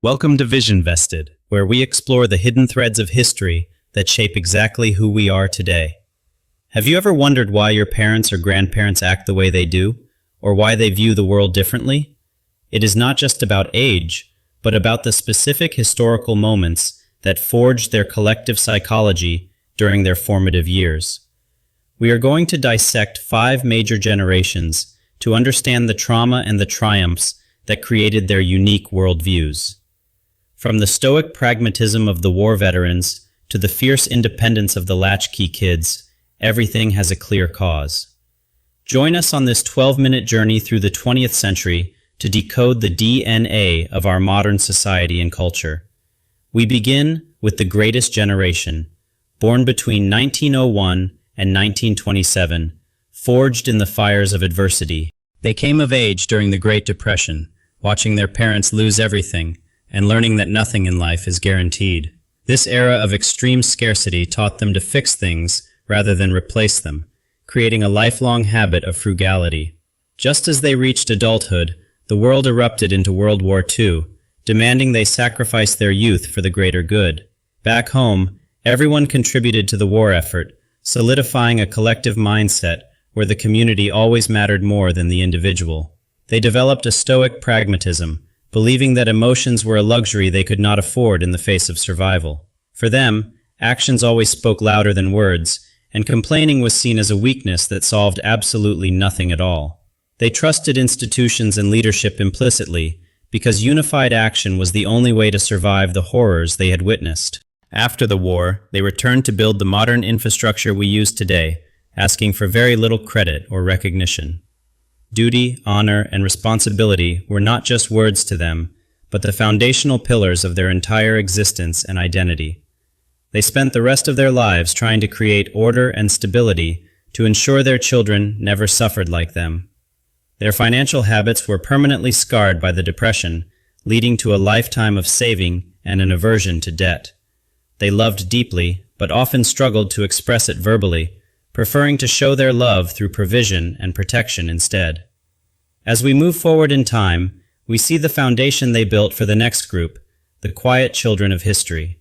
Welcome to Vision Vested, where we explore the hidden threads of history that shape exactly who we are today. Have you ever wondered why your parents or grandparents act the way they do, or why they view the world differently? It is not just about age, but about the specific historical moments that forged their collective psychology during their formative years. We are going to dissect 5 major generations to understand the trauma and the triumphs that created their unique worldviews. From the stoic pragmatism of the war veterans to the fierce independence of the latchkey kids, everything has a clear cause. Join us on this 12-minute journey through the 20th century to decode the DNA of our modern society and culture. We begin with the greatest generation, born between 1901 and 1927, forged in the fires of adversity. They came of age during the Great Depression, watching their parents lose everything, and learning that nothing in life is guaranteed. This era of extreme scarcity taught them to fix things rather than replace them, creating a lifelong habit of frugality. Just as they reached adulthood, the world erupted into World War II, demanding they sacrifice their youth for the greater good. Back home, everyone contributed to the war effort, solidifying a collective mindset where the community always mattered more than the individual. They developed a stoic pragmatism, believing that emotions were a luxury they could not afford in the face of survival. For them, actions always spoke louder than words, and complaining was seen as a weakness that solved absolutely nothing at all. They trusted institutions and leadership implicitly, because unified action was the only way to survive the horrors they had witnessed. After the war, they returned to build the modern infrastructure we use today, asking for very little credit or recognition. Duty, honor, and responsibility were not just words to them, but the foundational pillars of their entire existence and identity. They spent the rest of their lives trying to create order and stability to ensure their children never suffered like them. Their financial habits were permanently scarred by the Depression, leading to a lifetime of saving and an aversion to debt. They loved deeply, but often struggled to express it verbally, preferring to show their love through provision and protection instead. As we move forward in time, we see the foundation they built for the next group, the quiet children of history.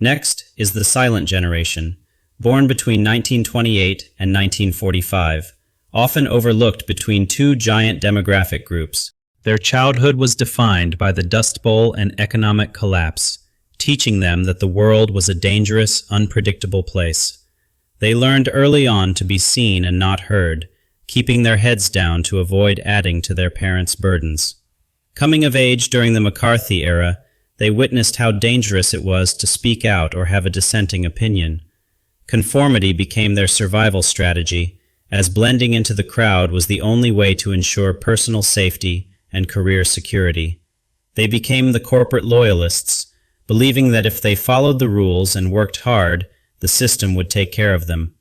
Next is the silent generation, born between 1928 and 1945, often overlooked between 2 giant demographic groups. Their childhood was defined by the Dust Bowl and economic collapse, teaching them that the world was a dangerous, unpredictable place. They learned early on to be seen and not heard, keeping their heads down to avoid adding to their parents' burdens. Coming of age during the McCarthy era, they witnessed how dangerous it was to speak out or have a dissenting opinion. Conformity became their survival strategy, as blending into the crowd was the only way to ensure personal safety and career security. They became the corporate loyalists, believing that if they followed the rules and worked hard, the system would take care of them.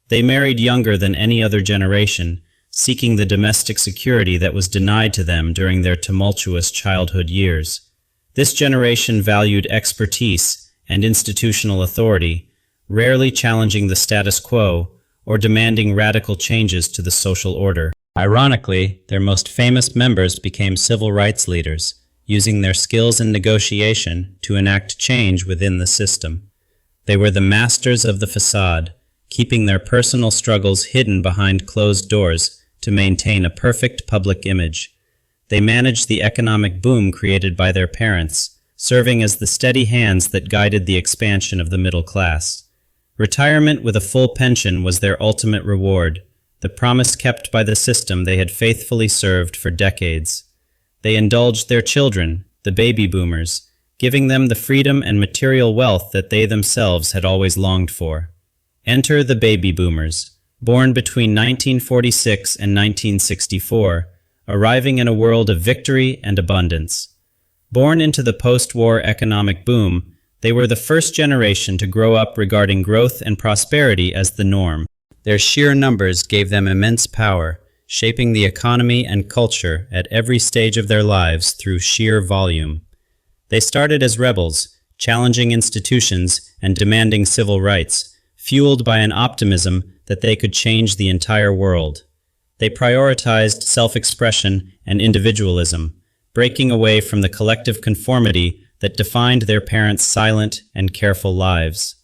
They married younger than any other generation, seeking the domestic security that was denied to them during their tumultuous childhood years. This generation valued expertise and institutional authority, rarely challenging the status quo or demanding radical changes to the social order. Ironically, their most famous members became civil rights leaders, using their skills in negotiation to enact change within the system. They were the masters of the facade, keeping their personal struggles hidden behind closed doors to maintain a perfect public image. They managed the economic boom created by their parents, serving as the steady hands that guided the expansion of the middle class. Retirement with a full pension was their ultimate reward, the promise kept by the system they had faithfully served for decades. They indulged their children, the baby boomers, giving them the freedom and material wealth that they themselves had always longed for. Enter the baby boomers, born between 1946 and 1964, arriving in a world of victory and abundance. Born into the post-war economic boom, they were the first generation to grow up regarding growth and prosperity as the norm. Their sheer numbers gave them immense power, shaping the economy and culture at every stage of their lives through sheer volume. They started as rebels, challenging institutions and demanding civil rights, fueled by an optimism that they could change the entire world. They prioritized self-expression and individualism, breaking away from the collective conformity that defined their parents' silent and careful lives.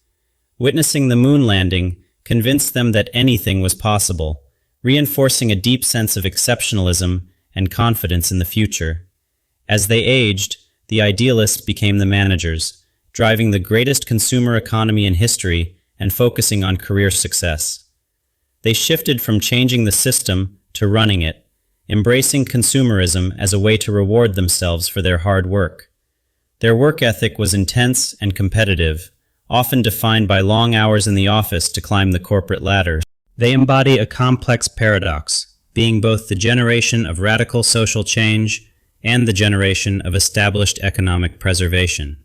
Witnessing the moon landing convinced them that anything was possible, reinforcing a deep sense of exceptionalism and confidence in the future. As they aged, the idealists became the managers, driving the greatest consumer economy in history and focusing on career success. They shifted from changing the system to running it, embracing consumerism as a way to reward themselves for their hard work. Their work ethic was intense and competitive, often defined by long hours in the office to climb the corporate ladder. They embody a complex paradox, being both the generation of radical social change and the generation of established economic preservation.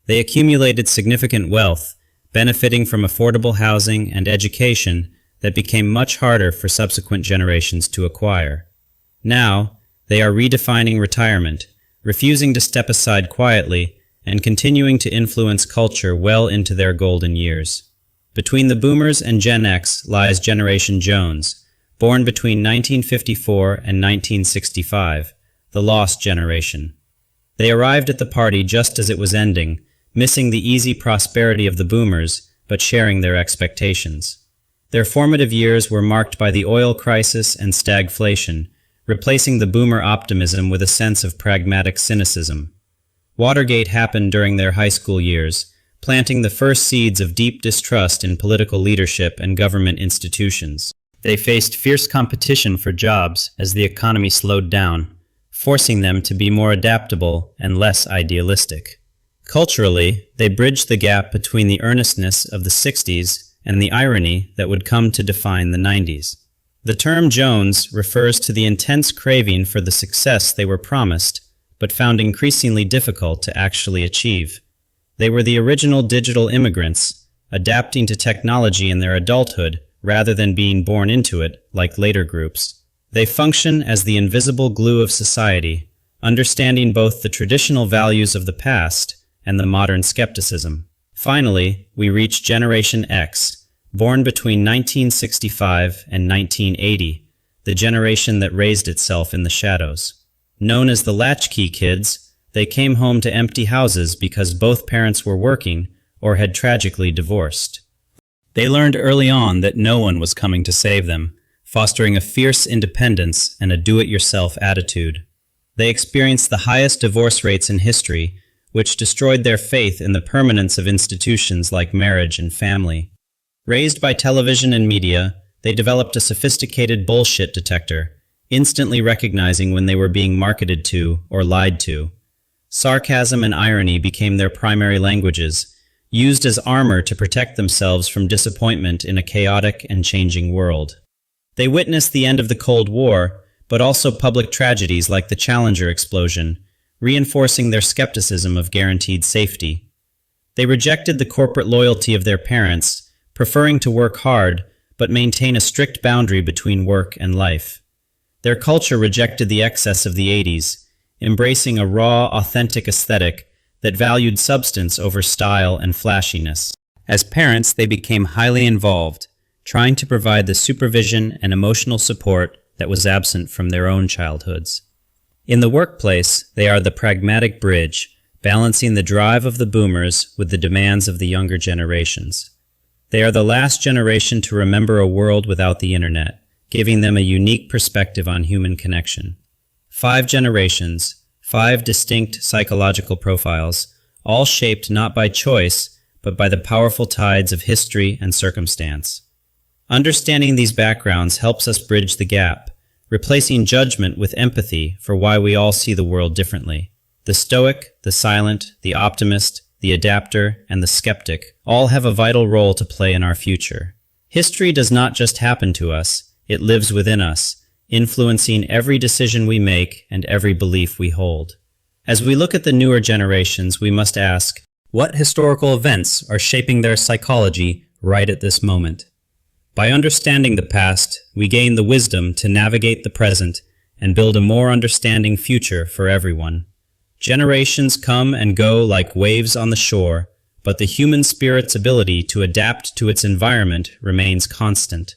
They accumulated significant wealth, benefiting from affordable housing and education that became much harder for subsequent generations to acquire. Now, they are redefining retirement, refusing to step aside quietly, and continuing to influence culture well into their golden years. Between the Boomers and Gen X lies Generation Jones, born between 1954 and 1965, the lost generation. They arrived at the party just as it was ending, missing the easy prosperity of the Boomers, but sharing their expectations. Their formative years were marked by the oil crisis and stagflation, replacing the Boomer optimism with a sense of pragmatic cynicism. Watergate happened during their high school years, planting the first seeds of deep distrust in political leadership and government institutions. They faced fierce competition for jobs as the economy slowed down, forcing them to be more adaptable and less idealistic. Culturally, they bridged the gap between the earnestness of the 60s and the irony that would come to define the 90s. The term Jones refers to the intense craving for the success they were promised, but found increasingly difficult to actually achieve. They were the original digital immigrants, adapting to technology in their adulthood rather than being born into it like later groups. They function as the invisible glue of society, understanding both the traditional values of the past and the modern skepticism. Finally, we reach Generation X, born between 1965 and 1980, the generation that raised itself in the shadows. Known as the latchkey kids, they came home to empty houses because both parents were working or had tragically divorced. They learned early on that no one was coming to save them, fostering a fierce independence and a do-it-yourself attitude. They experienced the highest divorce rates in history, which destroyed their faith in the permanence of institutions like marriage and family. Raised by television and media, they developed a sophisticated bullshit detector, instantly recognizing when they were being marketed to or lied to. Sarcasm and irony became their primary languages, used as armor to protect themselves from disappointment in a chaotic and changing world. They witnessed the end of the Cold War, but also public tragedies like the Challenger explosion, reinforcing their skepticism of guaranteed safety. They rejected the corporate loyalty of their parents, preferring to work hard but maintain a strict boundary between work and life. Their culture rejected the excess of the 80s, embracing a raw, authentic aesthetic that valued substance over style and flashiness. As parents, they became highly involved, trying to provide the supervision and emotional support that was absent from their own childhoods. In the workplace, they are the pragmatic bridge, balancing the drive of the boomers with the demands of the younger generations. They are the last generation to remember a world without the internet, giving them a unique perspective on human connection. 5 generations, 5 distinct psychological profiles, all shaped not by choice, but by the powerful tides of history and circumstance. Understanding these backgrounds helps us bridge the gap, replacing judgment with empathy for why we all see the world differently. The stoic, the silent, the optimist, the adapter, and the skeptic all have a vital role to play in our future. History does not just happen to us, it lives within us, influencing every decision we make and every belief we hold. As we look at the newer generations, we must ask, what historical events are shaping their psychology right at this moment? By understanding the past, we gain the wisdom to navigate the present and build a more understanding future for everyone. Generations come and go like waves on the shore, but the human spirit's ability to adapt to its environment remains constant.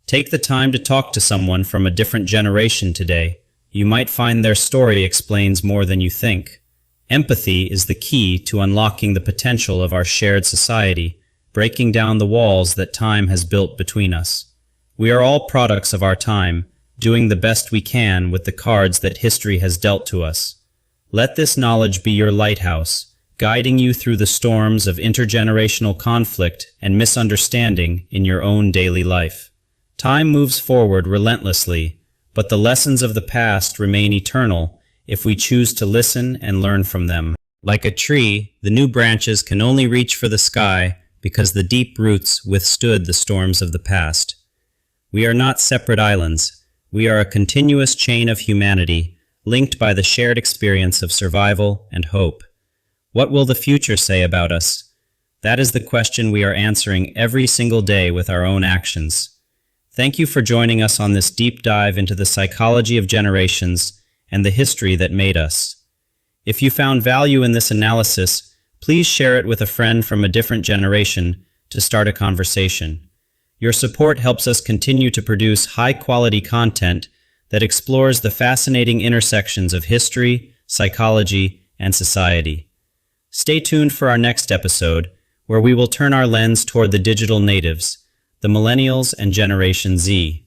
Take the time to talk to someone from a different generation today. you might find their story explains more than you think. Empathy is the key to unlocking the potential of our shared society, breaking down the walls that time has built between us. We are all products of our time, doing the best we can with the cards that history has dealt to us. Let this knowledge be your lighthouse, guiding you through the storms of intergenerational conflict and misunderstanding in your own daily life. Time moves forward relentlessly, but the lessons of the past remain eternal if we choose to listen and learn from them. Like a tree, the new branches can only reach for the sky because the deep roots withstood the storms of the past. We are not separate islands. We are a continuous chain of humanity, linked by the shared experience of survival and hope. What will the future say about us? That is the question we are answering every single day with our own actions. Thank you for joining us on this deep dive into the psychology of generations and the history that made us. If you found value in this analysis, please share it with a friend from a different generation to start a conversation. Your support helps us continue to produce high-quality content that explores the fascinating intersections of history, psychology, and society. Stay tuned for our next episode, where we will turn our lens toward the digital natives, the Millennials and Generation Z.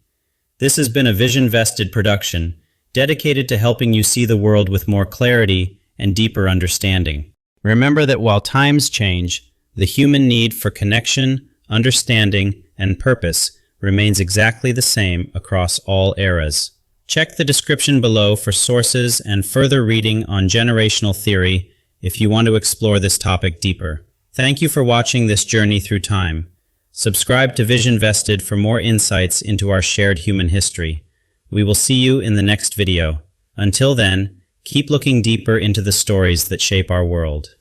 This has been a vision-vested production, dedicated to helping you see the world with more clarity and deeper understanding. Remember that while times change, the human need for connection, understanding, and purpose remains exactly the same across all eras. Check the description below for sources and further reading on generational theory if you want to explore this topic deeper. Thank you for watching this journey through time. Subscribe to Vision Vested for more insights into our shared human history. We will see you in the next video. Until then, keep looking deeper into the stories that shape our world.